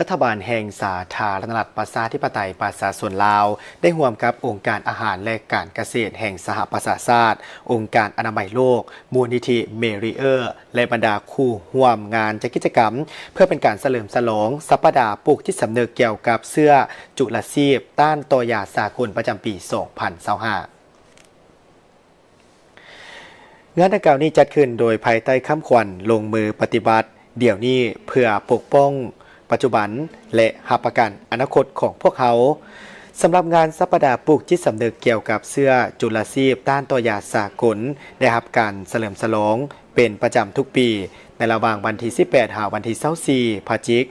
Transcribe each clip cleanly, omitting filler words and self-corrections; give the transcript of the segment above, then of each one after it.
รัฐบาลแห่งสาธารณรัฐประชาธิปไตยประชาชนลาวได้ร่วมกับองค์การอาหารและการเกษตรแห่งสหประชาชาติองค์การอนามัยโลกมูลนิธิเมริเออร์และบรรดาคู่ร่วมงานจัดกิจกรรมเพื่อเป็นการเฉลิมฉลองสัปดาห์ปลูกจิตสำนึกเกี่ยวกับเสื้อจุลชีพต้านตัวยาสากลประจำปี 2025งานดังกล่าวนี้จัดขึ้นโดยภายใต้คำขวัญลงมือปฏิบัติเดี๋ยวนี้เพื่อปกป้องปัจจุบันและรับประกันอนาคตของพวกเขาสำหรับงานสัปดาห์ปลูกจิตสำนึกเกี่ยวกับเสื้อจุลชีพต้านตัวยาสากลได้รับการเฉลิมฉลองเป็นประจำทุกปีในระหว่างวันที่18 ถึงวันที่24 พฤศจิกายน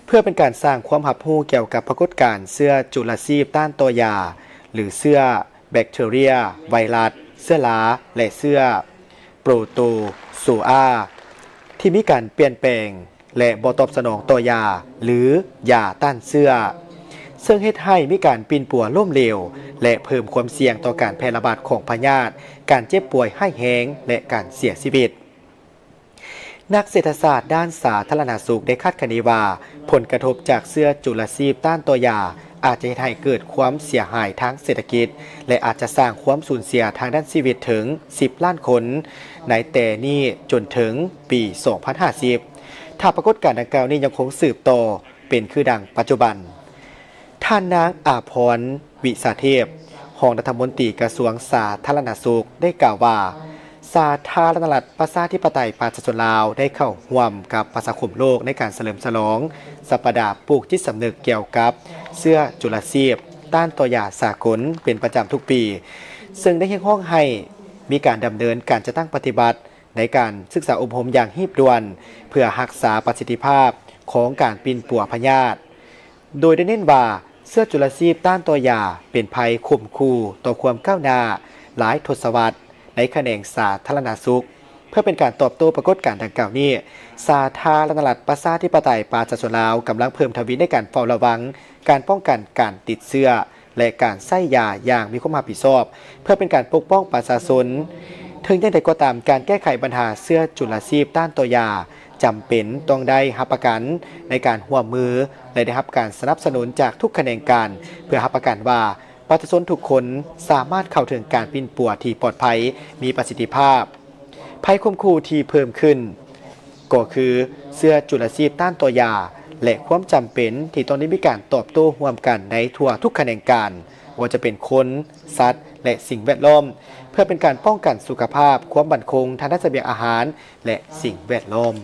เพื่อเป็นการสร้างความรับรู้เกี่ยวกับปรากฏการณ์เสื้อจุลชีพต้านตัวยาหรือเสื้อแบคทีเรียไวรัสเสื้อราและเสื้อโปรโตซูอาที่มีการเปลี่ยนแปลงและบ่ตอบสนองต่อยาหรือยาต้านเสื้อซึ่งเฮ็ดให้มีการปีนปัวล้มเหลวและเพิ่มความเสี่ยงต่อการแพร่ระบาดของพยาธิการเจ็บป่วยให้แห้งและการเสียชีวิตนักเศรษฐศาสตร์ด้านสาธารณสุขได้คาดคะเนว่าผลกระทบจากเสื้อจุลชีพต้านตัวยาอาจจะให้เกิดความเสียหายทางเศรษฐกิจและอาจจะสร้างความสูญเสียทางด้านชีวิตถึง 10 ล้านคนในแต่นี้จนถึงปี 2050 ถ้าปรากฏการณ์ดังกล่าวนี้ยังคงสืบต่อเป็นคือดังปัจจุบันท่านนางอาภรณ์วิสาเทพรองรัฐมนตรีกระทรวงสาธารณสุขได้กล่าวว่าสาธารณรัฐประชาธิปไตยประชาชนลาวได้เข้าร่วมกับประชาคมโลกในการเฉลิมฉลองสัปดาห์ปลูกจิตสำนึกเกี่ยวกับเสื้อจุลชีพต้านตัวยาสากลเป็นประจำทุกปีซึ่งได้เรียกร้องให้มีการดำเนินการจัดตั้งปฏิบัติในการศึกษาอบรมอย่างรีบด่วนเพื่อรักษาประสิทธิภาพของการปีนปัวพยาธิโดยได้เน้นว่าเสื้อจุลชีพต้านตัวยาเป็นภัยข่มขู่ต่อความก้าวหน้าหลายทศวรรษในแขนงสาธารณสุขเพื่อเป็นการตอบโต้ปรากฏการณ์ดังกล่าวนี้สาธารณรัฐประชาธิปไตยประชาชนลาวกำลังเพิ่มทวีในการเฝ้าระวังการป้องกันการติดเชื้อและการใช้ยาอย่างมีความรับผิดชอบเพื่อเป็นการปกป้องประชาชนถึงอย่างไรก็ตามการแก้ไขปัญหาเสื้อจุลชีพต้านตัวยาจำเป็นต้องได้รับประกันในการร่วมมือและได้รับการสนับสนุนจากทุกแขนงการเพื่อรับประกันว่าประชาชนทุกคนสามารถเข้าถึงการปีนปัวที่ปลอดภัยมีประสิทธิภาพภัยข่มขู่ที่เพิ่มขึ้นก็คือเสื้อจุลชีพต้านตัวยาและความจำเป็นที่ต้องได้มีการตอบโต้ร่วมกันในทั่วทุกแขนงการว่าจะเป็นคนสัตว์และสิ่งแวดล้อมเพื่อเป็นการป้องกันสุขภาพความมั่นคงทางด้านเสบียงอาหารและสิ่งแวดล้อม